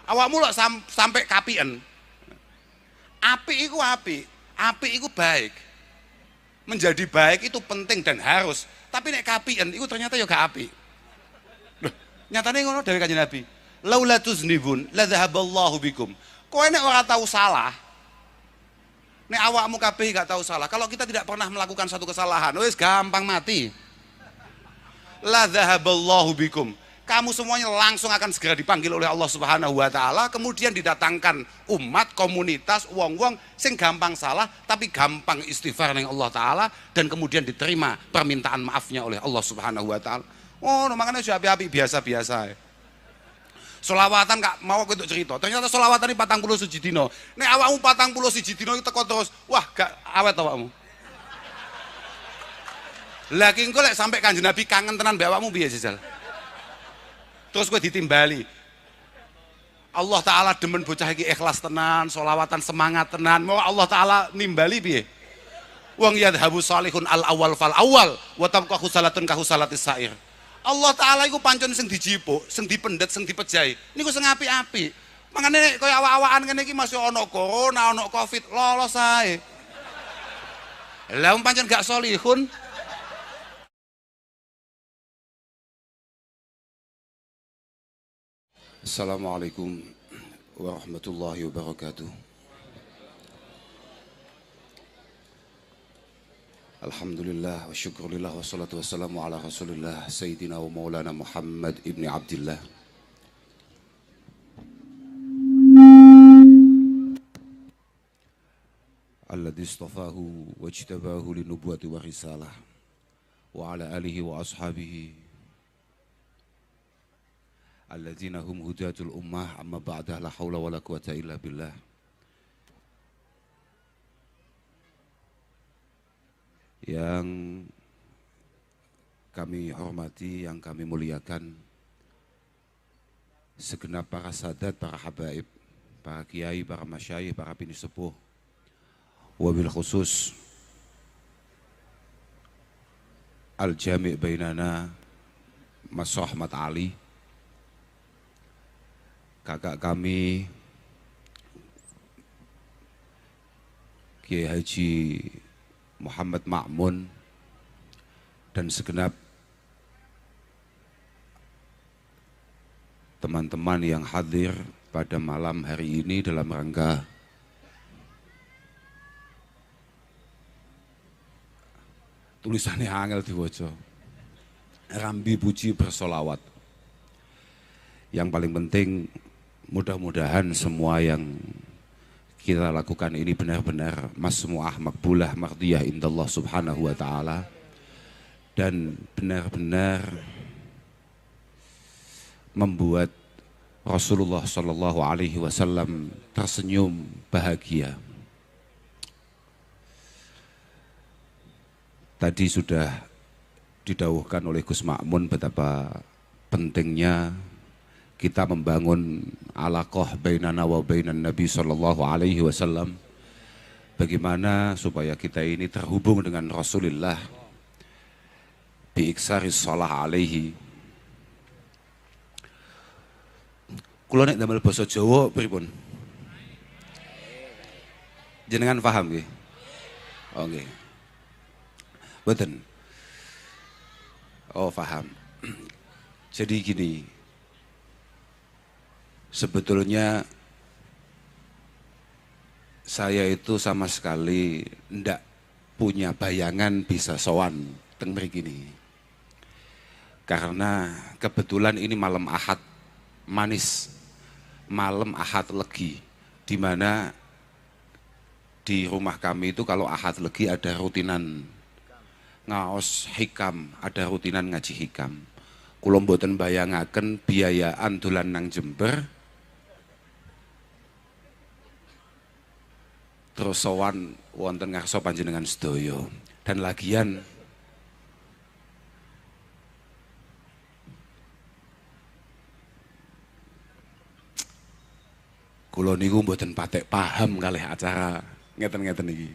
Awakmu lho sampai kapien. Apik iku apik, apik iku baik. Menjadi baik itu penting dan harus. Tapi nek kapien iku ternyata ya gak apik. Loh, nyatane ngono dari Kanjeng Nabi. Laula tuznibun la dhahaballahu bikum. Kowe nek ora tahu salah, nek awakmu kabeh gak tahu salah. Kalau kita tidak pernah melakukan satu kesalahan, wis gampang mati. La dhahaballahu bikum. Kamu semuanya langsung akan segera dipanggil oleh Allah Subhanahu wa taala, kemudian didatangkan umat, komunitas, wong-wong sing gampang salah tapi gampang istighfar ning Allah taala dan kemudian diterima permintaan maafnya oleh Allah Subhanahu wa taala. Oh, makanya sudah api-api biasa-biasa. Solawatan gak mau aku untuk cerita. Ternyata solawatan ini 41 dino. Nek awakmu 41 dino itu teko terus, wah gak awet awakmu. Lagi engko lek sampai Kanjeng Nabi kangen tenan mbek awakmu piye jajal? Terus gue ditimbali. Allah Ta'ala demen bocah iki ikhlas tenan, solawatan semangat tenan. Mau Allah Ta'ala nimbali piye? Wong yadhabu salihun al awal fal awal wa tabqa khusalatun ka khusalatis sair. Allah Ta'ala iku pancen sing dijipuk, sing dipendet, sing dipejahi. Niku sing apik-apik. Mangane kaya awak-awakan ngene iki masih ana corona, ana covid, lolos ae. Lah pancen gak solihun. Assalamualaikum warahmatullahi wabarakatuh. Alhamdulillah wa syukurillah wa salatu wassalamu ala rasulillah Sayyidina wa maulana Muhammad ibni Abdillah alladhi istafahu wa jtabahu linubuwati wa risalah wa ala alihi wa ashabihi alladzina hum hudatul ummah amma ba'dah la hawla wa la quwata illa billah. Yang kami hormati, yang kami muliakan, segenap para sadat, para habaib, para kiai, para masyayikh, para bini sepuh, wabil khusus al-jami' bainana Mas Ahmad Ali, kakak kami Kiai Haji Muhammad Ma'mun, dan segenap teman-teman yang hadir pada malam hari ini dalam rangka tulisannya angel diwaca, Rambi Puji Bersolawat. Yang paling penting, mudah-mudahan semua yang kita lakukan ini benar-benar masmu'ah makbulah mardiyah indallah subhanahu wa ta'ala, dan benar-benar membuat Rasulullah sallallahu alaihi wasallam tersenyum bahagia. Tadi sudah didawuhkan oleh Gus Ma'mun betapa pentingnya kita membangun alaqah bainana wa bainan Nabi sallallahu alaihi wasallam. Bagaimana supaya kita ini terhubung dengan Rasulullah bi iksaris shalah alaihi. Kula nek damel basa Jawa pripun? Jenengan paham nggih? Oh nggih. Mboten. Oh paham. Jadi gini, sebetulnya saya itu sama sekali ndak punya bayangan bisa sowan teng mriki ini. Karena kebetulan ini malam Ahad manis, malam Ahad legi, di mana di rumah kami itu kalau Ahad legi ada rutinan ngaos hikam, ada rutinan ngaji hikam. Kula mboten bayangaken biayaan dolan nang Jember terus sowan wonten ngarsa panjenengan sedaya. Dan lagian kula niku mboten patek paham kalih acara ngeten-ngeten iki.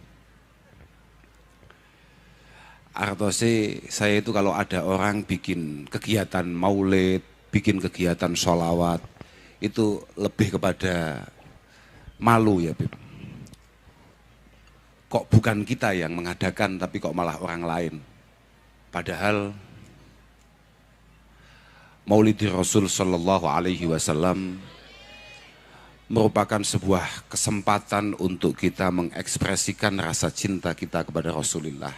Artose saya itu kalau ada orang bikin kegiatan maulid, bikin kegiatan sholawat, itu lebih kepada malu ya Bib. Kok bukan kita yang mengadakan tapi kok malah orang lain. Padahal Maulidi Rasul Sallallahu Alaihi Wasallam merupakan sebuah kesempatan untuk kita mengekspresikan rasa cinta kita kepada Rasulullah.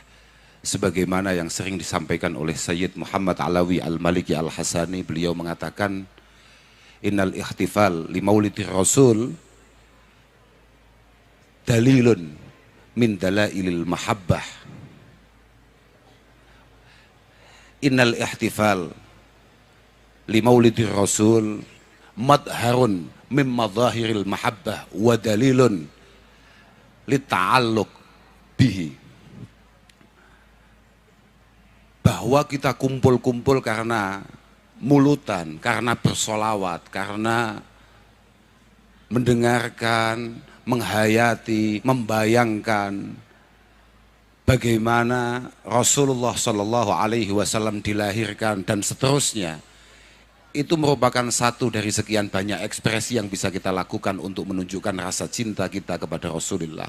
Sebagaimana yang sering disampaikan oleh Sayyid Muhammad Alawi Al-Maliki Al-Hasani, beliau mengatakan, Innal ihtifal li maulidi Rasul dalilun min dalailil mahabbah. Innal ihtifal li maulidi Rasul madharun min madhahiril mahabbah wa dalilun li ta'alluq bihi. Bahwa kita kumpul-kumpul karena mulutan, karena bersolawat, karena mendengarkan, menghayati, membayangkan bagaimana Rasulullah Shallallahu Alaihi Wasallam dilahirkan dan seterusnya. Itu merupakan satu dari sekian banyak ekspresi yang bisa kita lakukan untuk menunjukkan rasa cinta kita kepada Rasulullah.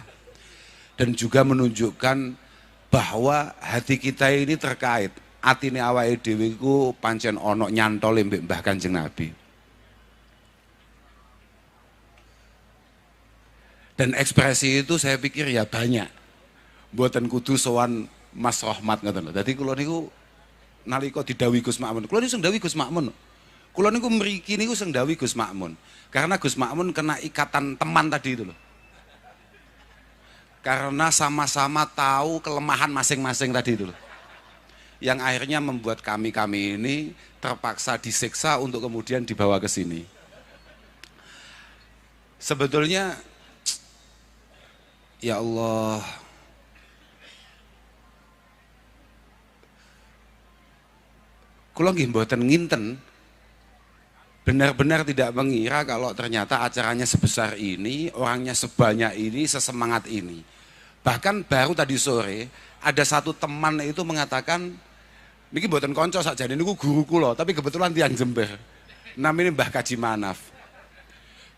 Dan juga menunjukkan bahwa hati kita ini terkait. Atine awake dhewe iku pancen ana nyantole mbek Mbah Kanjeng Nabi. Dan ekspresi itu saya pikir ya banyak. Mboten kudu sowan Mas Rohmat ngoten lho. Dadi kula niku nalika didhawuhi Gus Makmun, kula niku sing dawuhi Gus Makmun. Kula niku mriki niku sing dawuhi Gus Makmun. Karena Gus Makmun kena ikatan teman tadi itu loh. Karena sama-sama tahu kelemahan masing-masing tadi itu loh. Yang akhirnya membuat kami ini terpaksa disiksa untuk kemudian dibawa ke sini. Sebetulnya ya Allah, kula nggih mboten nginten, benar-benar tidak mengira kalau ternyata acaranya sebesar ini, orangnya sebanyak ini, sesemangat ini. Bahkan baru tadi sore ada satu teman itu mengatakan, niki mboten konco sakjane niku guru kula, tapi kebetulan tiyang Jember. Namanya Mbah Kaji Manaf.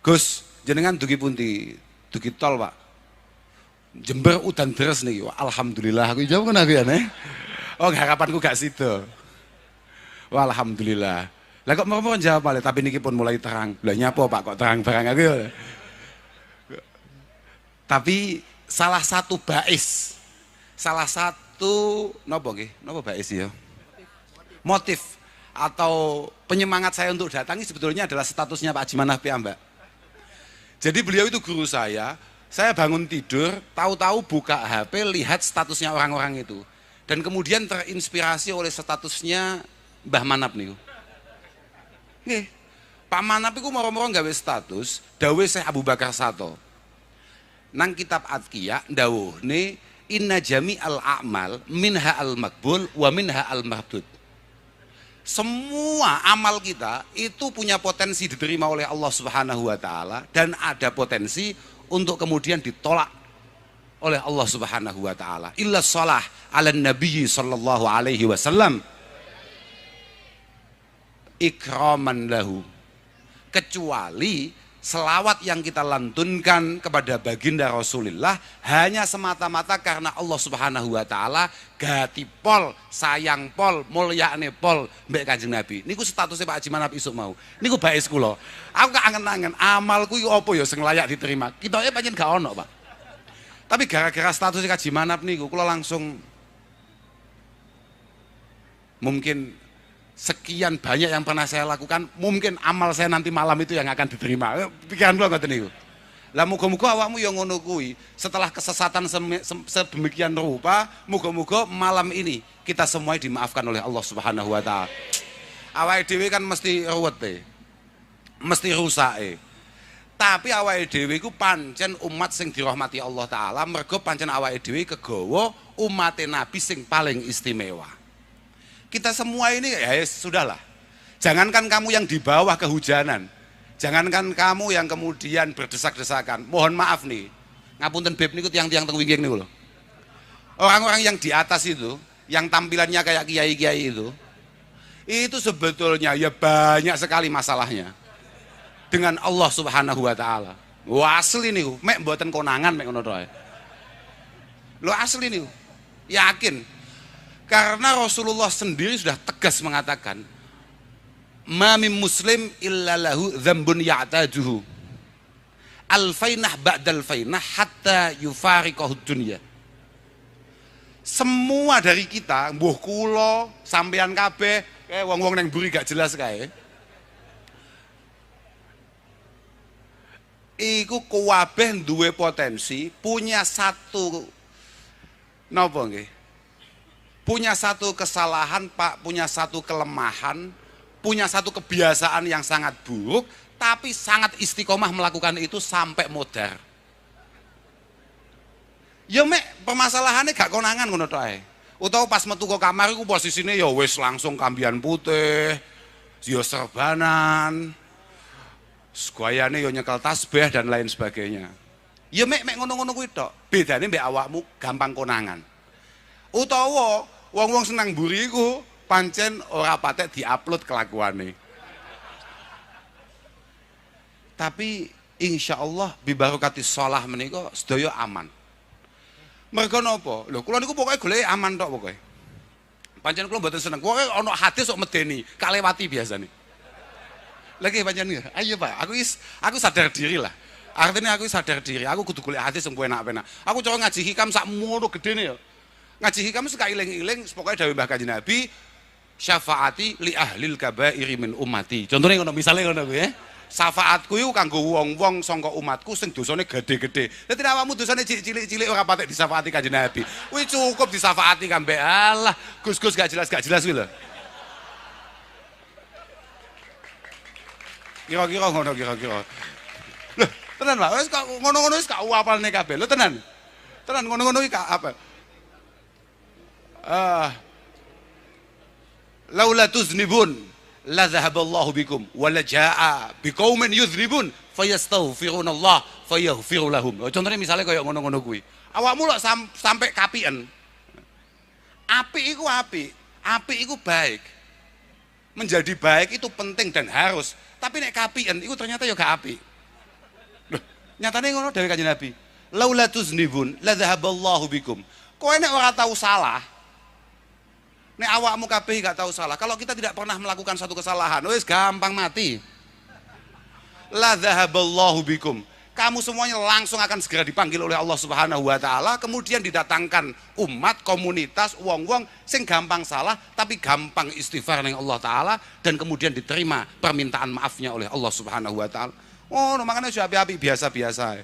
Gus, jenengan dugi pundi? Dugi tol, Pak. Jember udan deres niki. Alhamdulillah aku jawab ngono aku ya, nih. Oh, harapanku gak sido. Wah, alhamdulillah. Lah kok mau jawab malah, tapi niki pun mulai terang. Lah nyapa Pak kok terang barang aku ya. Tapi salah satu bais, salah satu napa nggih? Napa bais ya? Motif atau penyemangat saya untuk datangi sebetulnya adalah statusnya Pak Haji Manaf Mbak. Jadi beliau itu guru saya bangun tidur, tahu-tahu buka HP, lihat statusnya orang-orang itu. Dan kemudian terinspirasi oleh statusnya Mbah Manap nih. Nggih, Pak Manap itu moro-moro nggawe status, dawuh Syekh Abu Bakar Sato. Nang kitab Adqiyah dawuhne inna jami'al a'mal minha al-maqbul wa minha al-mardud. Semua amal kita itu punya potensi diterima oleh Allah Subhanahu wa taala dan ada potensi untuk kemudian ditolak oleh Allah Subhanahu wa taala. Illa shalah 'alan nabiyyi sallallahu alaihi wasallam ikraman lahu. Kecuali selawat yang kita lantunkan kepada baginda Rasulullah hanya semata-mata karena Allah Subhanahu wa taala gatipol, sayang pol, mulyane pol mbek Kanjeng Nabi. Niku statusnya Pak Haji Manap isuk mau. Niku bais kula. Aku gak angen-angen amalku iku apa ya sing layak diterima. Kitoke pancen gak ono, Pak. Tapi gara-gara statusnya Haji Manap niku kula langsung mungkin sekian banyak yang pernah saya lakukan, mungkin amal saya nanti malam itu yang akan diterima. Pikiran gua ngoten niku. Lah muga-muga awakmu yang ngono kuwi, setelah kesesatan sedemikian rupa, muga-muga malam ini kita semua dimaafkan oleh Allah Subhanahu wa taala. Awake dhewe kan mesti ruwete. Mesti rusake. Tapi awake dhewe iku pancen umat sing dirahmati Allah taala, mergo pancen awake dhewe kegawa umate Nabi sing paling istimewa. Kita semua ini ya sudahlah. Jangankan kamu yang di bawah kehujanan, jangankan kamu yang kemudian berdesak-desakan. Mohon maaf nih, ngapunten beb niku tiang-tiang teng wingging niku lho. Orang-orang yang di atas itu, yang tampilannya kayak kiai-kiai itu sebetulnya ya banyak sekali masalahnya. dengan Allah Subhanahu wa taala. Wah asli niku, mek mboten konangan mek ngono tok. Lho asli niku. Yakin. Karena Rasulullah sendiri sudah tegas mengatakan, "Ma min muslim illa lahu dzambun ya'taduhu. Al-fainah ba'dal fainah hatta yufariqahu dunya." Semua dari kita, mbuh kula, sampean kabeh, wong-wong nang mburi gak jelas kae. Iku kuwabeh duwe potensi, punya satu napa nggih? Punya satu kesalahan, Pak, punya satu kelemahan, punya satu kebiasaan yang sangat buruk, tapi sangat istiqomah melakukan itu sampai modar. Ya mek permasalahannya gak konangan ngono tok ae. Utawa pas metu ke kamar iku posisine ya wis langsung kambian putih, ya serbanan, gayane ya nyekel tasbih dan lain sebagainya. Ya mek ngono-ngono kuwi tok. Bedane mbek awakmu gampang konangan. Utawa wong-wong senang mburi iku pancen ora patek diupload kelakuane. Tapi insyaallah bibarokati shalah menika sedaya aman. Mergo napa? Lho kula niku pokoke golek aman tok pokoke. Pancen kula mboten seneng. Pokoke ana hadis kok medeni, kalewati biasane. Lagi pancen ayo Pak, aku sadar diri lah. Artinya aku sadar diri, aku kudu golek hadis sing enak-enak. Aku coba ngaji hikam sak mono gedene ya. Ngaji hikam suka iling-iling pokoke dawuh Mbah Kanjeng Nabi, syafaati li ahlil kabairi min ummati. Contohnya ngono, misale ngono kuwi ya. Syafaatku iku kanggo wong-wong sangka umatku sing dosane gede-gede. Dadi awakmu dosane cilik-cilik ora patek disyafaati Kanjeng Nabi. Kuwi cukup disyafaati kambe Allah. Gus-gus gak jelas kuwi lho. Kira-kira ngono kira-kira. Loh, tenan Pak, wis kok ngono-ngono wis gak apalne kabeh. Lho tenan. Tenan ngono-ngono iki apa? Laula tuznibun la dhahaballahu bikum wa la jaa biqaumin yudhnibun fayastaghfirunallah fayaghfiru lahum. Contohnya misalnya kayak ngono-ngono kuwi. Awakmu lho sampai kapien. Apik iku apik, apik iku baik. Menjadi baik itu penting dan harus. Tapi nek kapien iku ternyata ya gak apik. Loh, nyatane ngono dawuh Kanjeng Nabi. Laula tuznibun la dhahaballahu bikum. Kowe nek ora tahu salah, nek awakmu kabeh gak tahu salah. Kalau kita tidak pernah melakukan satu kesalahan, wis gampang mati. La dzahaballahu bikum. Kamu semuanya langsung akan segera dipanggil oleh Allah Subhanahu wa taala, kemudian didatangkan umat, komunitas, wong-wong sing gampang salah tapi gampang istighfar ning Allah taala dan kemudian diterima permintaan maafnya oleh Allah Subhanahu wa taala. Oh, makanya sudah api-api biasa-biasa.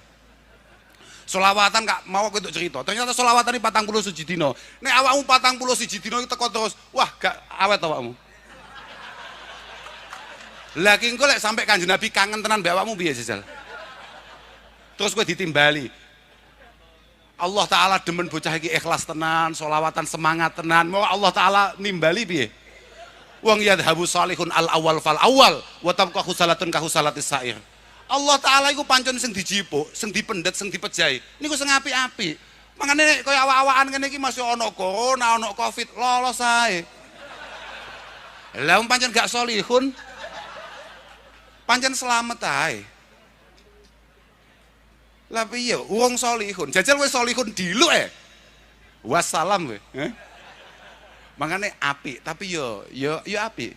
Solawatan gak mau aku untuk cerita. Ternyata solawatan ini 41 dino. Nek awakmu 41 dino itu teko terus, wah gak awet awakmu. Lagi engko lek sampai Kanjeng Nabi kangen tenan mbek awakmu piye jajal? Terus kowe ditimbali. Allah taala demen bocah iki ikhlas tenan, solawatan semangat tenan. Mau Allah taala nimbali piye? Wong yadhabu salihun al awal fal awal wa tabqa khusalatun ka khusalatis sair. Allah taala iku pancen sing dijipuk, sing dipendet, sing dipejahi. Niku sing apik-apik. Mangane kaya awak-awakan ngene iki masih ana corona, ana covid, lolos ae. Lah pancen gak solihun. Pancen selamat ae. Lah piye wong solihun? Jajal wis solihun diluk Wassalam kowe. Mangane apik, tapi yo apik.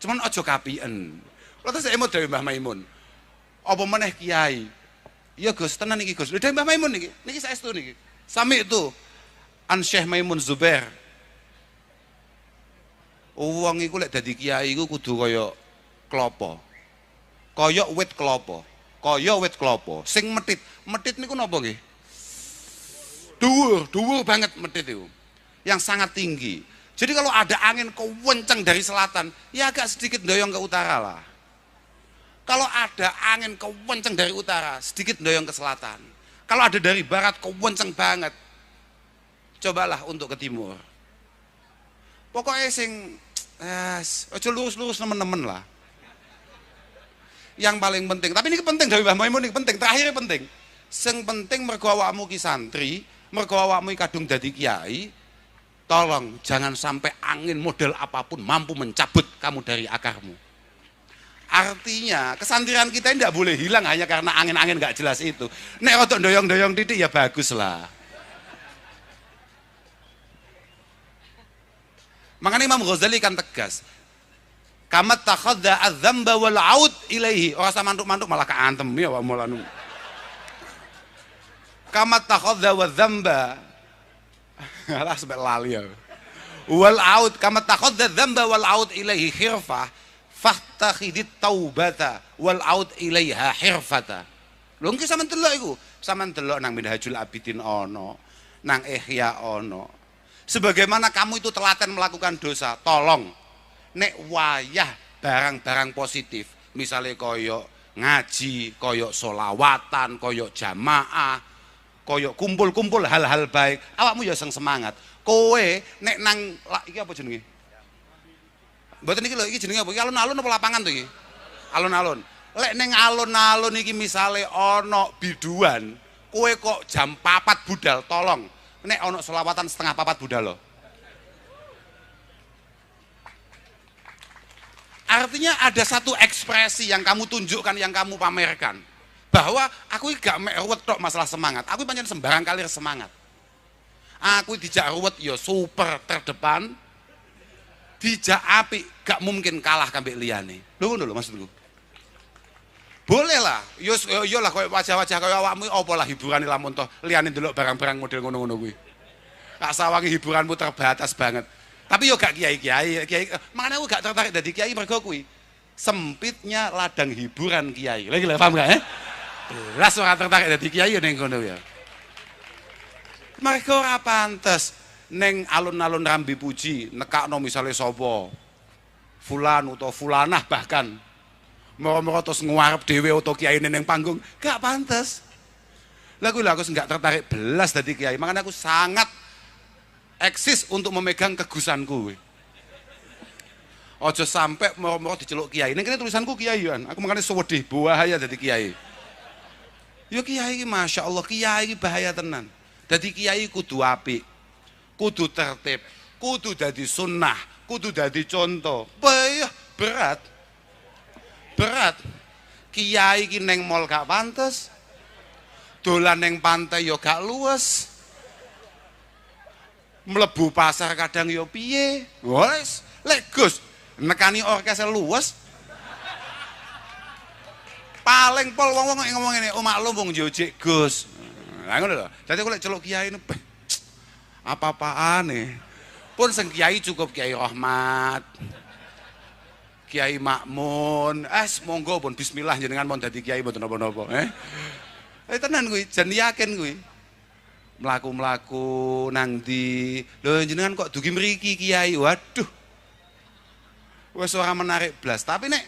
Cuman aja kapien. Lha terus emot dhewe Mbah Maimun. Apa meneh kiai? Ya Gus, tenan iki Gus. Lha dhewe Mbah Maimun niki saestu niki. Sami itu An Syekh Maimun Zubair. Wong iku lek dadi kiai iku kudu kaya klopo. Kaya wit klopo. Kaya wit klopo. Sing metit. Metit niku napa nggih? Dhuwur banget metit itu. Yang sangat tinggi. Jadi kalau ada angin kencang dari selatan, ya agak sedikit doyong ke utara lah. Kalau ada angin kencang dari utara, sedikit doyong ke selatan. Kalau ada dari barat kencang banget, cobalah untuk ke timur. Pokoknya sing ojo lurus-lurus temen-temen lah. Yang paling penting, tapi ini penting dari Mbah Maimun ini penting, terakhirnya penting. Sing penting mergo awakmu ki santri, mergo awakmu kadung dadi kiai. Tolong jangan sampai angin model apapun mampu mencabut kamu dari akarmu. Artinya kesantiran kita ini tidak boleh hilang hanya karena angin-angin nggak jelas itu. Nek rotok doyong-doyong titik ya bagus lah. Makanya Imam Ghazali kan tegas. Kamat takhadha adzamba wal aud ilaihi. Orang sama mantuk-mantuk malah keantem ya wa mulanu. Kamat takhadha wa dzamba. Alah sebab lali ya. Wal aud kamat takhadha dzamba wal aud ilaihi khirfah. Fahtakhidit taubata wal aud ilaiha hirfata. Lho nggih sampean delok iku, sampean delok nang Minhajul Abidin ono, nang Ihya ono. Sebagaimana kamu itu telaten melakukan dosa, tolong nek wayah barang-barang positif, misalnya koyo ngaji, koyo solawatan, koyo jamaah, koyo kumpul-kumpul hal-hal baik, awakmu ya sing semangat. Kowe nek nang iki apa jenenge? Mboten iki lho, iki jenenge apa? Iki alun-alun apa lapangan to iki? Alun-alun. Lek ning alun-alun iki misale ana biduan, kowe kok jam 4 budal, tolong. Nek ana selawatan setengah 4 budal lho. Artinya ada satu ekspresi yang kamu tunjukkan, yang kamu pamerkan. Bahwa aku gak mek ruwet tok masalah semangat. Aku pancen sembarang kali semangat. Aku dijak ruwet ya super terdepan. Dijak api gak mungkin kalah kambek liyane. Lho ngono lho maksudku. Boleh lah, yo lah koyo wajah-wajah koyo awakmu apa lah hiburane lamun toh liyane ndelok barang-barang model ngono-ngono kuwi. Kak sawangi hiburanmu terbatas banget. Tapi yo gak kiai-kiai, makanya aku gak tertarik dadi kiai mergo kuwi. Sempitnya ladang hiburan kiai. Lagi lah paham gak Belas ora tertarik dadi kiai yo ning ngono ya. Mergo ora pantes neng alun-alun Rambi Puji nekakno misale sapa fulan utawa fulanah bahkan moro-moro terus nguarep dhewe utawa kiai neng panggung gak pantes. Lah kuwi aku enggak tertarik belas dadi kiai, makanya aku sangat eksis untuk memegang kegusanku. Ojo sampai moro-moro diceluk kiai. Ning kene tulisanku kiai kan. Aku makanya sewedih bahaya dadi kiai. Yo kiai iki masyaallah kiai iki bahaya tenan. Dadi kiai kudu apik. Kudu tertib, kudu dadi sunnah, kudu dadi contoh. Berat. Kiai iki neng mall gak pantes. Dolan neng pantai yo gak luwes. Mlebu pasar kadang yo piye. Wes, lek Gus nekani orkes luwes. Paling pol wong-wong ngomong ngene, "Oh maklum wong jojek Gus." Lah ngono lho. Dadi aku lek celuk kiai apa-apaan nih pun sing kiai cukup Kiai Rahmat, Kiai Makmun, monggo pun bismillah jenengan mon dadi kiai mboten napa-napa tenan kuwi jan yakin kuwi mlaku-mlaku nang ndi lho jenengan kok dugi mriki kiai, waduh wis ora menarik blas. Tapi nek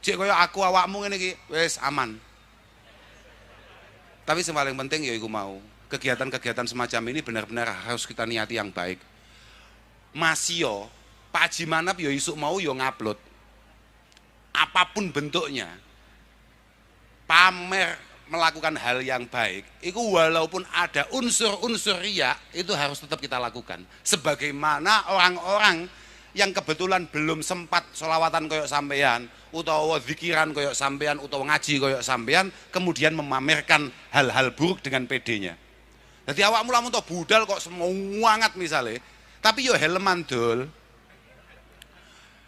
jek kaya aku awakmu ngene iki wis aman. Tapi yang paling penting ya iku mau kegiatan-kegiatan semacam ini benar-benar harus kita niati yang baik. Masio, Pak Haji Manap yo isuk mau yo ngupload. Apapun bentuknya. Pamer melakukan hal yang baik. Itu walaupun ada unsur-unsur riya, itu harus tetap kita lakukan. Sebagaimana orang-orang yang kebetulan belum sempat sholawatan koyok sampean, utawa zikiran koyok sampean, utawa ngaji koyok sampean, kemudian memamerkan hal-hal buruk dengan PD-nya. Jadi awakmu lamun to budal kok semangat misalnya, tapi yo helman dul.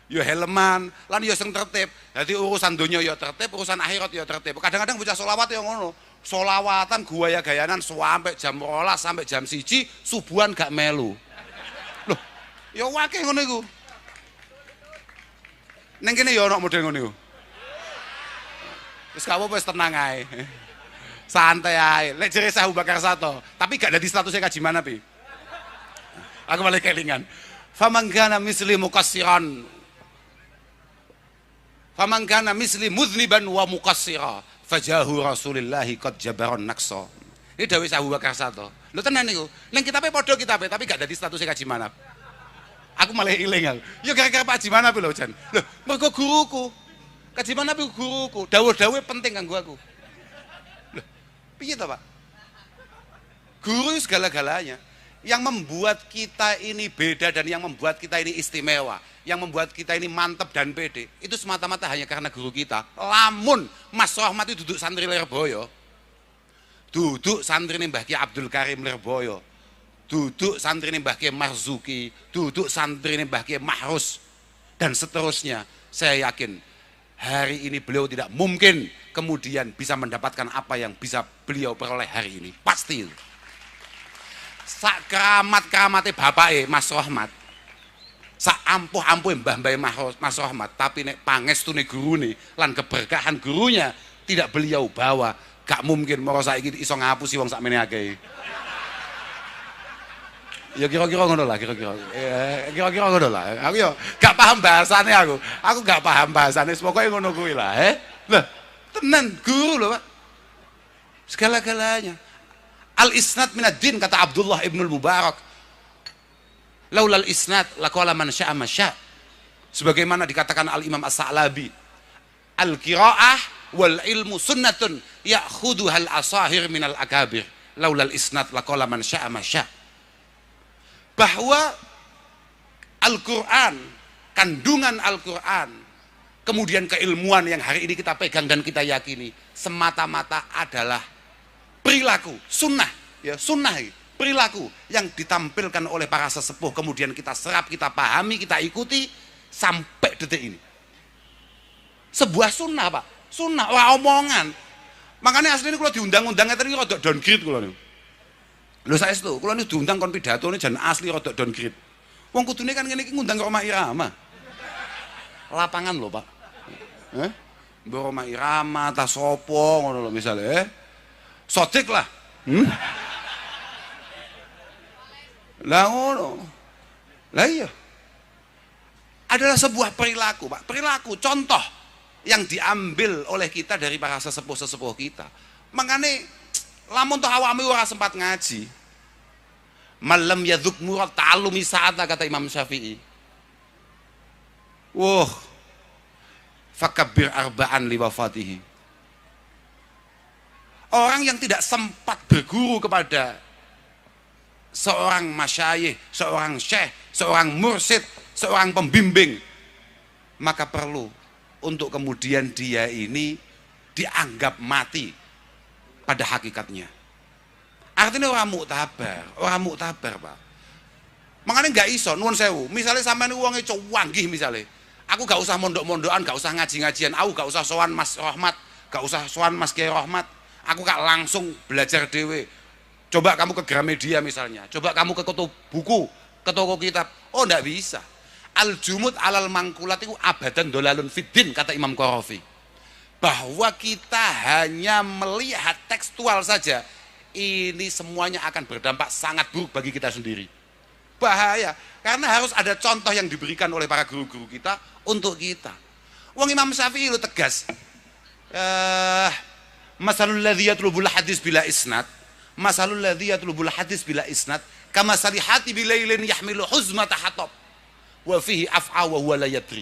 Yo helman, lan yo sing tertib. Jadi urusan dunia yo tertib, urusan akhirat yo tertib. Kadang-kadang bocah sholawat yo ngono. Sholawatan gaya-gayanan sampai jam 12 sampai jam 1 subuhan gak melu. Loh, yo wakeh ngono iku. Ning kene yo ono model ngono iku. Wis gak apa-apa wis tenang ae. Santai ae. Lek jere Abu Bakar Sato, tapi gak ada di statusnya Kaji Manap. Aku malah kelingan. Faman kana misli mukassiran. Faman kana misli mudhniban wa mukassira. Fajahu Rasulillahi qad jabaron naqsa. Ini dawuh Abu Bakar Sato. Lho tenan niku. Ning kitabe padha kitabe, tapi gak ada di statusnya Kaji Manap. Aku malah iling aku. Ya gara-gara Pak Haji Manap lho Jan. Lho, mergo guruku. Kaji Manap iku guruku. Dawuh-dawuh penting kanggo aku. Piye to, Pak? Guru segala-galanya. Yang membuat kita ini beda dan yang membuat kita ini istimewa. yang membuat kita ini mantep dan pede, itu semata-mata hanya karena guru kita. Lamun Mas Rohmat itu duduk santri Lirboyo, duduk santri Mbah Ki Abdul Karim Lirboyo, duduk santri Mbah Ki Marzuki, duduk santri Mbah Ki Mahrus, dan seterusnya. Saya yakin hari ini beliau tidak mungkin kemudian bisa mendapatkan apa yang bisa beliau peroleh hari ini. Pasti. Sak keramat-keramatnya bapake Mas Rohmat, sak ampuh-ampuh mbah-mbah Mas Rohmat, tapi nek pangestune gurune lan keberkahan gurunya tidak beliau bawa, gak mungkin moro saiki iso ngapusi wong sakmene akeh. Ya kira-kira ngono lah, kira-kira ngono lah. Aku yo gak paham bahasane aku. Aku gak paham bahasane, pokoke ngono kuwi lah, Lah, tenan guru loh, Pak. Segala-galanya. Al-isnad minad din, kata Abdullah Ibnul Mubarak. Laulal isnad laqala man syaa ma syaa. Sebagaimana dikatakan Al-Imam As-Sa'labi, al-qiraah wal ilmu sunnatun ya'khuduhal asahir minal akabir. Laulal isnad laqala man syaa ma syaa. Bahwa Al-Qur'an, kandungan Al-Qur'an, kemudian keilmuan yang hari ini kita pegang dan kita yakini semata-mata adalah perilaku sunnah, ya sunnah, perilaku yang ditampilkan oleh para sesepuh, kemudian kita serap, kita pahami, kita ikuti sampai detik ini. Sebuah sunnah, Pak, sunnah, wah omongan. Makanya asli ini kalau diundang-undangnya tadi rodok downgrade kalau ini. Lho saya itu, kalau ini diundang kon pidato ini jangan asli rodok downgrade. Wong kudune kan ngene iki ngundang Roma Irama. Lapangan loh, Pak. Roma Irama, ta sopo ngono lho misale, Sodik lah. Lah ngono. Lah iya. Adalah sebuah perilaku, Pak. Perilaku, contoh yang diambil oleh kita dari para sesepuh-sesepuh kita. Makanya lamun toh awakmu ora sempat ngaji, malam yadzuk murad ta'allumi sa'ata, kata Imam Syafi'i. Wah. Fakabbir arba'an liwafatihi. Orang yang tidak sempat berguru kepada seorang masyayikh, seorang syekh, seorang mursyid, seorang pembimbing, maka perlu untuk kemudian dia ini dianggap mati pada hakikatnya. Artinya orang muktabar, Pak. Makanya nggak iso, nuwun sewu. Misalnya sampean uangnya cuwanggih misalnya, aku gak usah mondok-mondokan, gak usah ngaji-ngajian, aku gak usah sowan Mas Rohmat, gak usah sowan Mas Kiai Rohmat. Aku gak langsung belajar dewe. Coba kamu ke Gramedia misalnya, coba kamu ke toko buku, ke toko kitab. Oh, ndak bisa. Al-jumud alal mangkulat itu abadan dolalun fiddin, kata Imam Qarafi. Bahwa kita hanya melihat tekstual saja, ini semuanya akan berdampak sangat buruk bagi kita sendiri. Bahaya, karena harus ada contoh yang diberikan oleh para guru-guru kita untuk kita. Wong Imam Syafi'i lu tegas. Masalul ladzi yatlubul hadis bila isnad, masalul ladzi yatlubul hadis bila isnad, kama salihati bilailin yahmilu huzmata hatab wa fihi af'a wa huwa la yadri.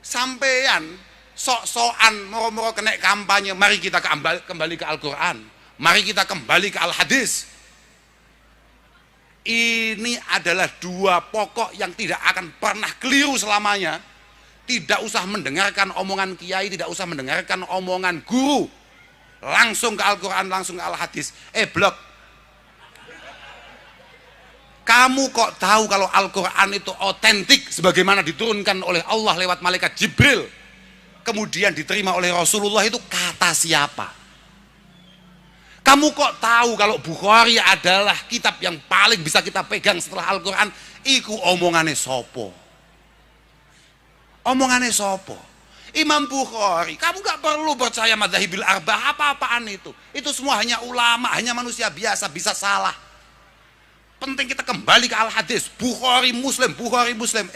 Sampean sok-sokan moro-moro kena kampanye, mari kita kembali ke Al-Qur'an, mari kita kembali ke Al-Hadis. Ini adalah dua pokok yang tidak akan pernah keliru selamanya. Tidak usah mendengarkan omongan kiai, tidak usah mendengarkan omongan guru. Langsung ke Al-Quran, langsung ke Al-Hadis. Blok. Kamu kok tahu kalau Al-Quran itu otentik sebagaimana diturunkan oleh Allah lewat malaikat Jibril, kemudian diterima oleh Rasulullah, itu kata siapa? Kamu kok tahu kalau Bukhari adalah kitab yang paling bisa kita pegang setelah Al-Quran? Iku omongane sopo? Omongane sopo? Imam Bukhari. Kamu gak perlu percaya madzahibil arba'ah, apa-apaan itu. Itu semua hanya ulama, hanya manusia biasa, bisa salah. Penting kita kembali ke Al-Hadis. Bukhari Muslim, Bukhari Muslim.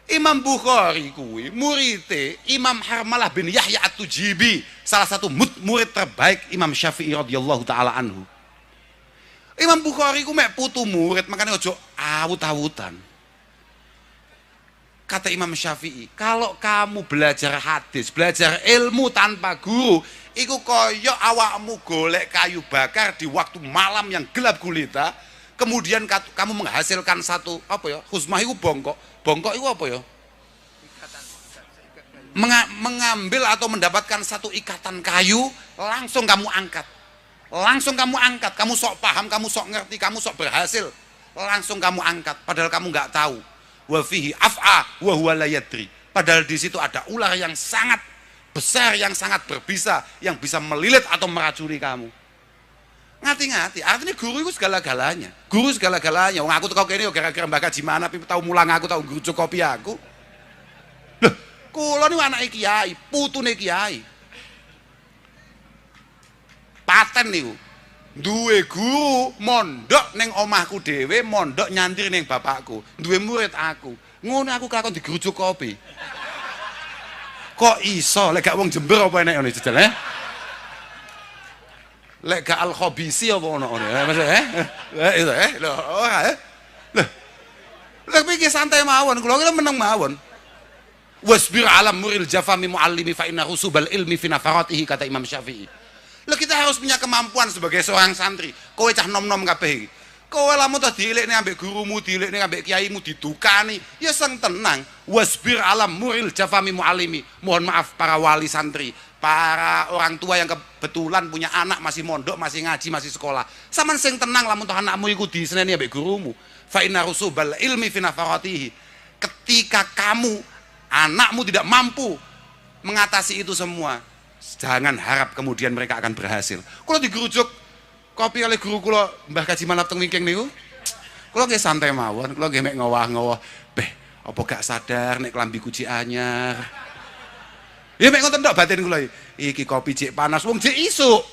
Imam Bukhari kuwi murite Imam Harmalah bin Yahya At-Tujibi, salah satu murid terbaik Imam Syafi'i radhiyallahu taala anhu. Imam Bukhari ku mek putu murid, makanya ojo awut-awutan. Kata Imam Syafi'i, kalau kamu belajar hadis, belajar ilmu tanpa guru, iku koyo awakmu golek kayu bakar di waktu malam yang gelap gulita, Kemudian kamu menghasilkan satu apa ya? Husmah itu bongkok. Bongkok itu apa ya? Mengambil atau mendapatkan satu ikatan kayu, langsung kamu angkat. Langsung kamu angkat. Kamu sok paham, kamu sok ngerti, kamu sok berhasil. Langsung kamu angkat. Padahal kamu nggak tahu. Wa fihi af'a wa huwa la yadri. Padahal di situ ada ular yang sangat besar, yang sangat berbisa, yang bisa melilit atau meracuni kamu. Ngati-ngati, artinya guru itu segala-galanya. Guru segala-galanya. Wong aku teko kene yo gara-gara Mbah Kaji Manap tahu mulang aku, tahu grujuk kopi aku. Loh, kula niku anake kiai, putune kiai. Paten niku. Duwe guru mondok ning omahku dhewe, mondok nyantri ning bapakku. Duwe murid aku. Ngono aku kakon digrujuk kopi. Kok iso lek gak wong Jember apa enek ngene jejal lek gak al-khabisi apa ono Mas itu lho ora lho lek iki santai mawon kula ki meneng mawon wasbir alam muril jafami muallimi fa inna rusubal ilmi fi nafaratihi kata Imam Syafi'i. Lho kita harus punya kemampuan sebagai seorang santri. Kowe cah nom-nom kabeh iki. Kowe lamun to dilekne ambek gurumu, dilekne ambek kiaimu didukani, ya sing tenang. Wasbir alam muril jafami muallimi. Mohon maaf para wali santri, para orang tua yang kebetulan punya anak masih mondok, masih ngaji, masih sekolah. Saman sing tenang lamun to anakmu iku diseneni ambek gurumu. Fa inna rusubal ilmi fi nafaratihi. Ketika kamu anakmu tidak mampu mengatasi itu semua, jangan harap kemudian mereka akan berhasil. Kalau digerujuk kopi oleh guru kula Mbah Kaji Manap teng wingking niku, kula nggih santai mawon, kula nggih mek ngowah-ngowah, "Beh, apa gak sadar nek klambi kuci anyar?" Ya mek ngoten tok batin kula iki kopi cek panas wong cek isuk.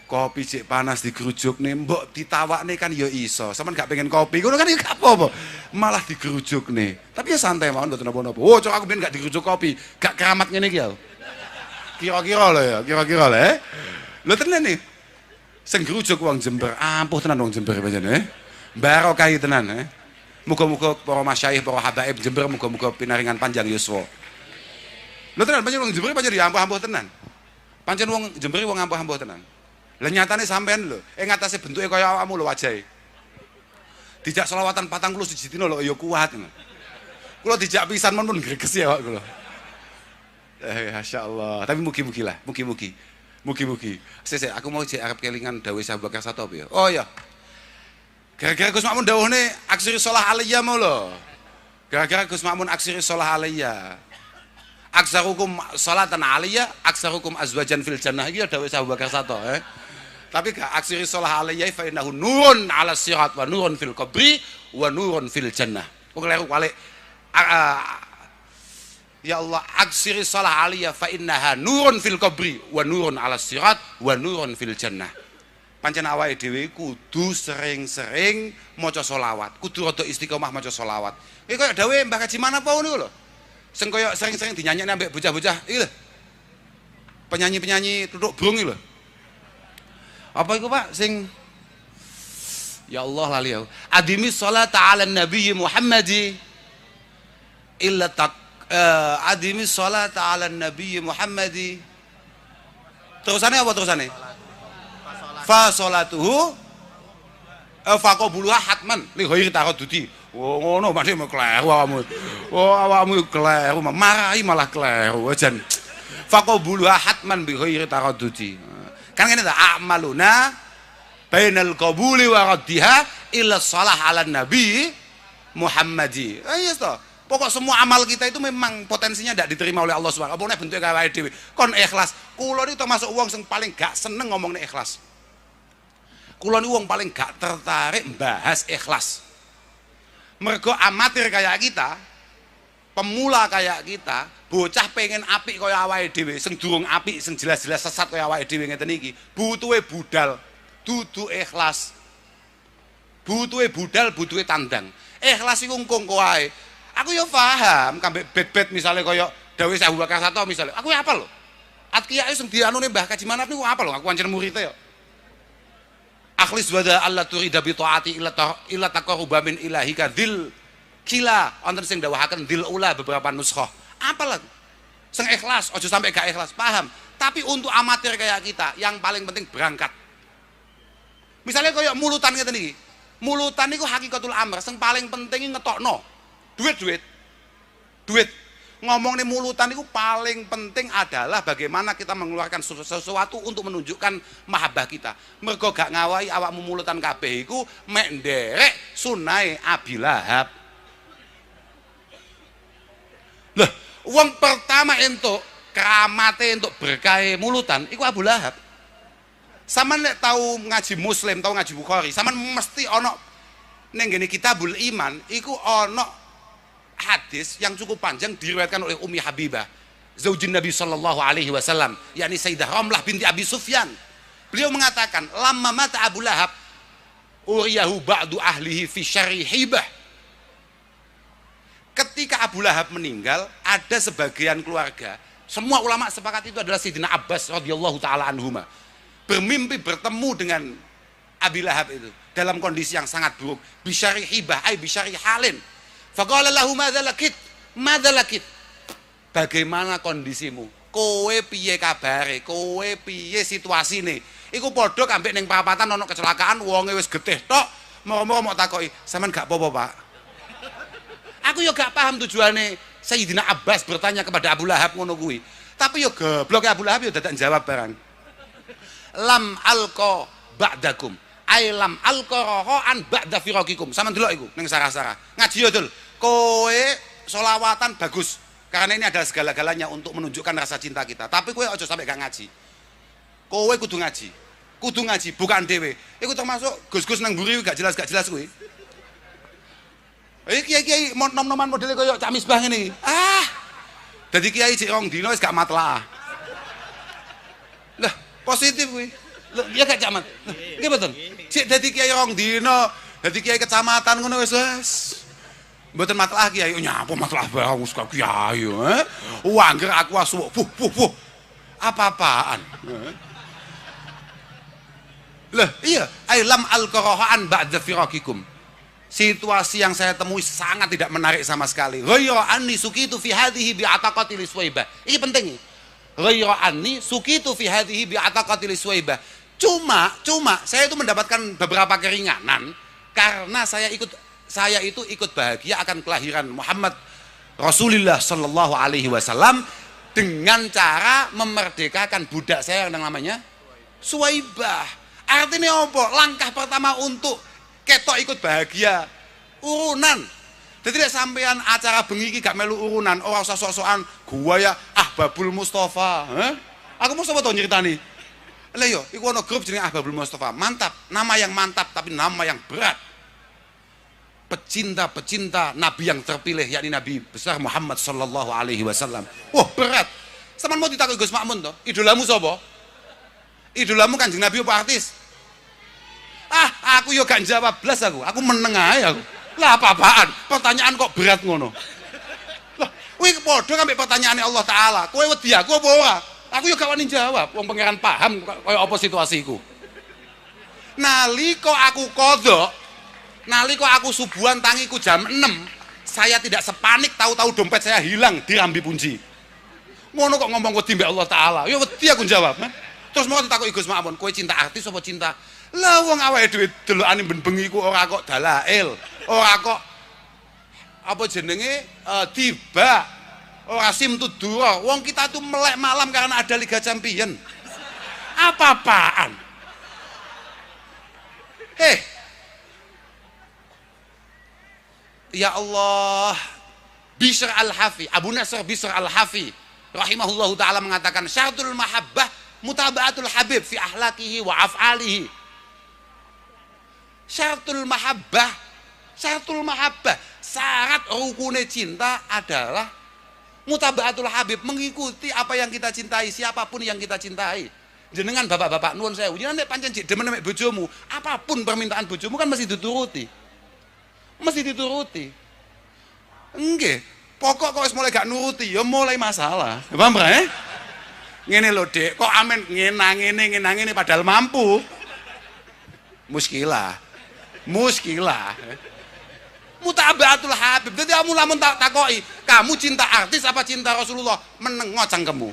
Kopi cek panas digerujukne mbok ditawakne kan ya iso. Sampeyan gak pengen kopi, ngono kan ya gak apa-apa. Malah digerujukne. Tapi ya santai mawon mboten napa-napa. Oh, cok aku ben gak digerujuk kopi, gak keramat ngene iki ya. Kira-kira lho ya, kira-kira lho Lho tenan nih. Sing gerujuk wong Jember, ampuh tenan wong Jember pancen barokah tenan Muga-muga para masyayikh, para habaib Jember muga-muga pinaringan panjang yuswa. Lho tenan pancen wong Jember pancen ampuh-ampuh tenan. Pancen wong Jember wong ampuh-ampuh tenan. Lah nyatane sampean lho, ngatasé bentuke kaya awakmu lho wajahe. Dijak selawatan 41 dina lho ya kuat. Kula dijak pisan pun greges ya awak kula. Masya Allah. Tapi mugi-mugi lah, mugi-mugi. Sesek, aku mau arep kelingan dawuh Abu Bakar satu apa ya? Oh ya. Gara-gara Gus Makmun dawuhne aksiri sholah alaiya mau lho. Gara-gara Gus Makmun aksiri sholah alaiya. Aksarukum sholatan alaiya, aksarukum azwajan fil jannah iki dawuh Abu Bakar satu Tapi gak aksiri sholah alaiya fa innahu nurun ala sirat wa nurun fil qabri wa nurun fil jannah. Kok kleru balik. Ya Allah, aksiri salah aliyah fa innaha nurun fil qabri wa nurun ala sirat wa nurun fil jannah. Pancen awake dhewe kudu sering-sering maca selawat, kudu rada istiqomah maca selawat. Iki kaya dawuhe Mbah Kaji Manap niku lho. Sing kaya sering-sering dinyanyekne ambek bocah-bocah iki lho. Penyanyi-penyanyi tutuk brung iki lho. Apa iku Pak sing ya Allah lali aku. Adimi sholata ala nabiyyi Muhammadi illa adimi sholat ala nabi Muhammadi. Terusannya apa terusannya? Fa sholatuhu fa qabuluha hatman li ghairi taraddudi. Oh ngono maksud mau kleru awakmu. Oh awakmu kleru marahi malah kleru jan. Fa qabuluha hatman bi ghairi taraddudi. Kan ngene ta a'maluna bainal qabuli wa raddiha illa shalah ala nabi Muhammadi. Iya toh. Pokok semua amal kita itu memang potensinya tidak diterima oleh Allah Subhanahu wa taala. Apa bentuknya kaya dhewe. Kon ikhlas. Kula niku termasuk wong sing paling gak seneng ngomongne ikhlas. Kula niku wong paling gak tertarik bahas ikhlas. Mergo amatir kayak kita, pemula kayak kita, bocah pengen apik kaya awake dhewe, sing durung apik, sing jelas-jelas sesat kaya awake dhewe ngeten iki, butuhe budal, dudu ikhlas. Butuhe budal, butuhe tandang. Ikhlas iku engko wae. Aku ya paham, kambek bet-bet misalnya kaya dawuh Abu Bakar Sato misalnya. Aku ya apal lho. Atqiya sing dianune Mbah Kaji Manap niku apal lho, aku pancen murid ya. Akhlis wada Allah turida bi taati illa taqarruba min ilahika dzil kila wonten sing dawuhaken dzil ula beberapa nuskhah. Apal aku. Sing ikhlas, aja sampai gak ikhlas, paham. Tapi untuk amatir kayak kita, yang paling penting berangkat. Misalnya kaya mulutan ngeten iki. Mulutan niku hakikatul amr, sing paling penting ngetokno. Duit. Ngomong nih mulutan itu paling penting adalah bagaimana kita mengeluarkan sesuatu untuk menunjukkan mahabbah kita. Mergo gak ngawai awakmu mulutan kabeh iku mek nderek sunai Abi Lahab. Lah, wong pertama entuk keramate entuk berkah mulutan iku Abu Lahab. Saman nek tahu ngaji Muslim, tahu ngaji Bukhari, saman mesti ono ning ngene Kitabul Iman iku ono hadis yang cukup panjang diriwayatkan oleh Ummi Habibah, zaujin Nabi sallallahu alaihi wasallam, yakni Sayyidah Ramlah binti Abi Sufyan. Beliau mengatakan, "Lamma mata Abu Lahab, uriyahu ba'du ahlihi fi syarri hibah." Ketika Abu Lahab meninggal, ada sebagian keluarga, semua ulama sepakat itu adalah Sayyidina Abbas radhiyallahu taala anhuma, bermimpi bertemu dengan Abi Lahab itu dalam kondisi yang sangat buruk, bisyari hibah, ay bisyari halin. Faqala lahu madza lakit? Bagaimana kondisimu? Kowe piye kabare? Kowe piye situasine? Iku padha kambek ning perapatan ana kecelakaan, wonge wis getih tok, moro-moro mok takoki, "Sampeyan gak apa-apa, Pak?" Aku yo gak paham tujuane Sayyidina Abbas bertanya kepada Abu Lahab ngono kuwi. Tapi yo goblok Abu Lahab yo dadak jawab barang. Lam alqa ba'dakum. Ailam alqarahan ba'da firaqikum. Sampeyan delok iku ning sarah-sarah. Ngaji yo, Dul. Kowe solawatan bagus karena ini adalah segala-galanya untuk menunjukkan rasa cinta kita. Tapi kowe aja sampai gak ngaji. Kowe kudu ngaji, bukan dhewe. Iku termasuk gus-gus nang mburi gak jelas kuwi. Kiai-kiai nom-noman modele koyo Cak Misbah ngene iki. Dadi kiai cek rong dina wis gak matlah. Lah, positif kuwi. Ya gak Camat. Nggih mboten. Cek dadi kiai rong dina, dadi kiai kecamatan ngono wis. Mboten masalah kiai, nyapa masalah bagus kok kiai, Angger aku asu, apa-apaan. Lah, iya, ailam al-qarahan ba'da firaqikum. Situasi yang saya temui sangat tidak menarik sama sekali. Ghayra anni sukitu fi hadhihi bi ataqati li Suwaibah. Ini penting. Ghayra anni sukitu fi hadhihi bi ataqati li Suwaibah. Cuma saya itu mendapatkan beberapa keringanan karena saya itu ikut bahagia akan kelahiran Muhammad Rasulullah sallallahu alaihi wasallam dengan cara memerdekakan budak saya yang namanya Suwaibah. Artinya apa? Langkah pertama untuk ketok ikut bahagia urunan. Jadi tidak sampean acara bengi iki gak melu urunan, ora usah sok-sokan gua ya Ahbabul Mustafa. Aku mau sapa to nyeritani. Lah yo, iku ana grup jenenge Ahbabul Mustafa. Mantap, nama yang mantap tapi nama yang berat. Pecinta Nabi yang terpilih, yakni Nabi besar Muhammad sallallahu alaihi wasallam. Wah, berat. Sampeyan mau ditakoki Gus Makmun to, idolamu sapa? Idolamu Kanjeng Nabi apa artis? Aku yo gak jawab blas aku meneng ae aku. Lah apa-apaan? Pertanyaan kok berat ngono. Lah, kuwi padha kambek pertanyaane Allah taala. Kowe wedi aku apa ora? Aku yo gak wani jawab, wong pangeran paham kaya apa situasiku. Nalika aku kodok, nalika aku subuhan tangiku jam 6, saya tidak sepanik tahu-tahu dompet saya hilang di Rambi Punji. Ngono kok ngomong wedi mbek Allah taala. Ya wedi aku jawab. Terus mau ditakoki Gus Makmun, kowe cinta artis apa cinta? Lah wong awake dhewe delokane ben bengi ku ora kok dalail, ora kok apa jenenge tiba, ora simtudura. Wong kita tuh melek malam karena ada Liga Champion. Apa-apaan? Ya Allah, Bishr Al-Hafi, Abu Nasr Bishr Al-Hafi rahimahullahu ta'ala mengatakan syaratul mahabbah mutaba'atul habib fi ahlakihi wa af'alihi. Syaratul mahabbah, syarat rukune cinta adalah mutaba'atul habib, mengikuti apa yang kita cintai, siapapun yang kita cintai. Jenengan bapak-bapak nuwun sewu, jenengan nek pancen jek demen mek bojomu, apapun permintaan bojomu kan mesti dituruti. Nggih, pokok kok wis mulai gak nuruti ya mulai masalah. Paham ora Ngene lho, Dek, kok amen ngene padahal mampu. Muskilah. Mutaba'atul habib. Dadi kamu lamun takoki, kamu cinta artis apa cinta Rasulullah? Menengo cangkemmu.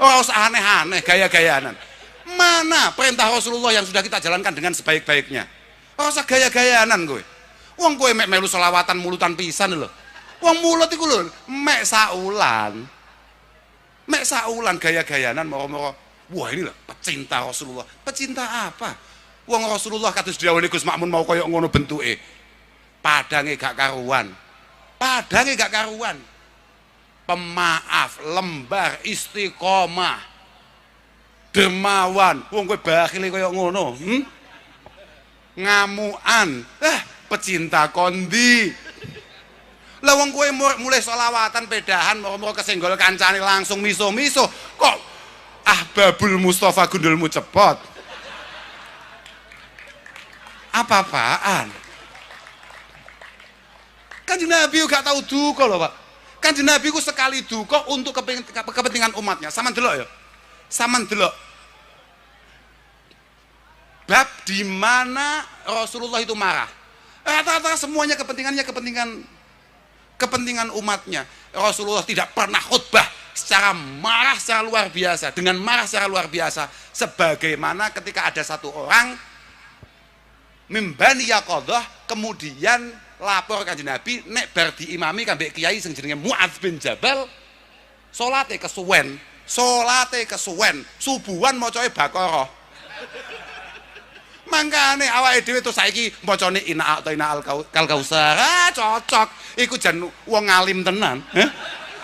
Ora usah aneh-aneh, gaya-gayanan. Mana perintah Rasulullah yang sudah kita jalankan dengan sebaik-baiknya? usah gaya-gayanan kowe. Wong kowe mek melu selawatan mulutan pisan lho. Wong mulut iku lho mek saulan. Mek saulan gaya-gayanan moro-moro. Wah ini lah pecinta Rasulullah. Pecinta apa? Wong Rasulullah kados dawuhe Gus Makmun mau koyo ngono bentuke. Padange gak karuan. Padange gak karuan. Pemaaf, lembar, istiqomah, dermawan. Wong kowe bakhile koyo ngono, ngamuan. Pecinta kondi. Lah wong kowe mulai selawatan pedahan mau kesenggol kancane langsung miso-miso. Kok Ahbabul Mustafa gundulmu cepot. Apa-apaan? Kanjeng Nabi gak tahu duka lho, Pak. Kanjeng Nabi ku sekali duka untuk kepentingan umatnya. Saman delok ya. Saman delok. Bab di mana Rasulullah itu marah. Rata-rata semuanya kepentingan umatnya. Rasulullah tidak pernah khutbah secara marah secara luar biasa, dengan marah secara luar biasa, sebagaimana ketika ada satu orang mimbani yaqadhah kemudian lapor kanjeng Nabi nek bar diimami kambek kiai sing jenenge Muadz bin Jabal salate kesuwen subuhan macae Baqarah. Mangkane awake dhewe terus saiki macane ina al kausar. Cocok. Iku jan wong alim tenan.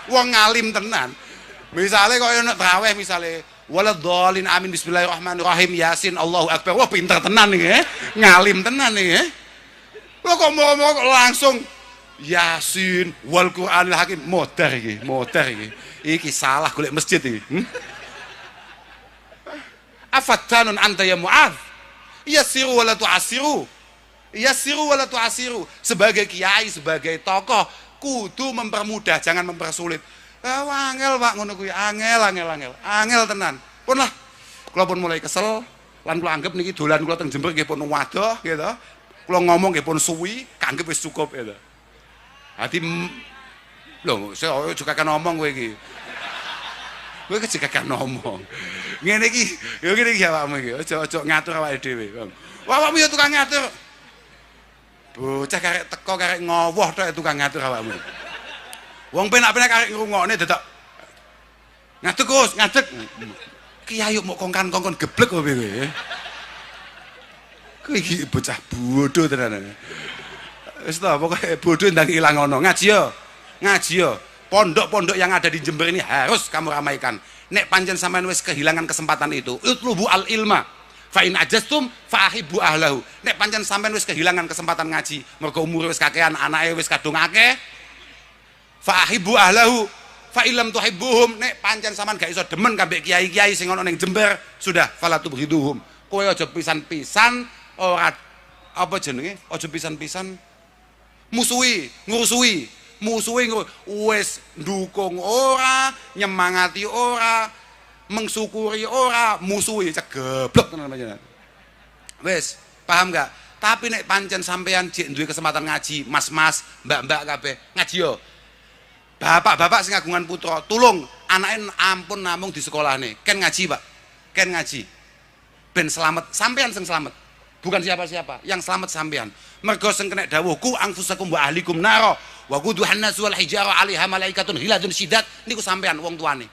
Wong alim tenan. Misale koyo nek traweh misale waladhdallin amin bismillahirrahmanirrahim Yasin Allahu akbar. Wah pinter tenan iki, ngalim tenan iki. Lho kok mau langsung Yasin wal Qur'anil Hakim modar iki. Iki salah golek masjid iki. Afattanun anta ya Muadz. Yassiru wala tu'assiru. Yassiru wala tu'assiru. Sebagai kiai, sebagai tokoh kudu mempermudah, jangan mempersulit. Angel Pak ngono kuwi, angel tenan. Pun lah kula pun mulai kesel lan kula anggap niki dolan kula teng Jember nggih pun wadoh gitu. Kula ngomong nggih pun suwi, kanggep wis cukup gitu. Hati lho, saya juga kan ngomong kowe iki. Kowe juga kan ngomong. Ngene iki, ya ngene iki awakmu iki. Aja ngatur awake dhewe, Bang. Awakmu ya tukang ngatur. Bocah karek teko karek ngowoh tok tukang ngatur awakmu. Wong penak-penak karek ngrungokne dadak ngadeg Gus, ngadeg. Kiai mau kongkan-kongkon geblek kowe kowe. Kowe iki bocah bodoh tenan. Wis ta pokoke bodoh ndang ilang ngono. Ngaji yo. Pondok-pondok yang ada di Jember ini harus kamu ramaikan. Nek pancen sampean wis kehilangan kesempatan itu, utlubu al ilma. Fa in ajastum fa ahibbu ahlahu. Nek pancen sampean wis kehilangan kesempatan ngaji, mergo umur wis kakean, anake wis kadung akeh. Fa ahibbu ahlahu. Fa illam tuhibbuhum. Nek pancen sampean gak iso demen kambek kiai-kiai sing ana ning Jember, sudah fala tubghiduhum. Kowe aja pisan-pisan ora apa jenenge? Aja pisan-pisan ngurusui wis ndukung ora, nyemangati ora, mengsyukuri ora, musuhi cegeblek tenan panjenengan. Wis, paham gak? Tapi nek pancen sampean jek duwe kesempatan ngaji, mas-mas, mbak-mbak kabeh, ngaji yo. Bapak-bapak sing kagungan putra, tulung anake ampun namung di sekolahne. Ken ngaji, Pak. Ken ngaji. Ben selamat, sampean sing selamat. Bukan siapa-siapa, yang selamat sampean. Mergo sing kena dawuh ku anfusakum wa ahlikum naro wa quduhan nas wal hijara 'alaiha malaikatun hiladun syidat niku sampean wong tuane.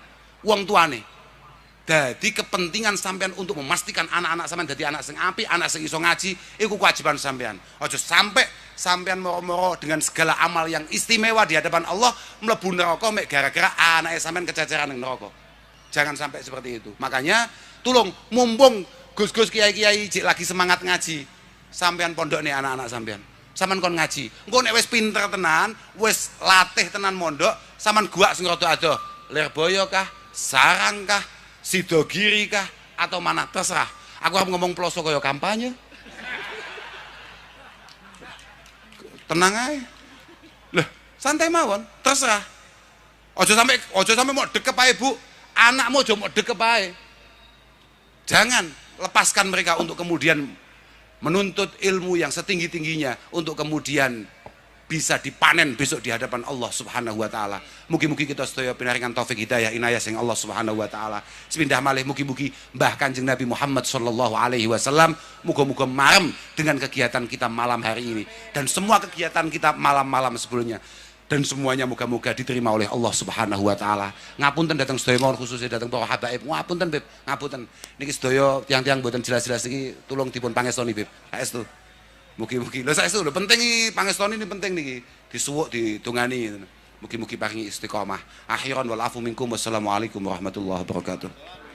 Dadi kepentingan sampean untuk memastikan anak-anak sampean dadi anak sing apik, anak sing iso ngaji, iku kewajiban sampean. Aja sampai sampean moro-moro dengan segala amal yang istimewa di hadapan Allah mlebu neraka mek gara-gara anake sampean kececeran ning neraka. Jangan sampai seperti itu. Makanya tulung mumpung Gus-gus kiai-kiai jek lagi semangat ngaji, sampean pondok nih anak-anak sampean. Sampean kon ngaji. Engko nek wis pinter tenan, wis latih tenan mondok, sampean guak sing rada adoh. Lirboyo kah, Sarang kah, Sidogiri kah, atau mana terserah. Aku harus ngomong ploso kaya kampanye. Tenang aja. Lah, santai mawon, terserah. Ojo sampai mau dekep ae, Bu. Anakmu ojo mau dekep ae. Jangan lepaskan mereka untuk kemudian menuntut ilmu yang setinggi-tingginya, untuk kemudian bisa dipanen besok di hadapan Allah Subhanahu wa taala. Mugi-mugi kita sedaya pinaringan taufik hidayah inayah sing Allah Subhanahu wa taala. Sepindah malih mugi-mugi Mbah Kanjeng Nabi Muhammad sallallahu alaihi wasallam muga-muga marem dengan kegiatan kita malam hari ini dan semua kegiatan kita malam-malam sebelumnya. Dan semuanya moga-moga diterima oleh Allah Subhanahu wa taala. Ngapunten datang sedaya mawon khususnya datang para habaib. Ngapunten Beb, ngapunten. Niki sedaya tiang-tiang mboten jelas-jelas iki tulung dipun pangestoni Beb. Saestu. Mugi-mugi. Lho saestu lho penting iki pangestoni ini penting niki. Disuwuk ditungani. Mugi-mugi paringi istiqomah. Akhiran wal afu minkum. Wassalamualaikum warahmatullahi wabarakatuh.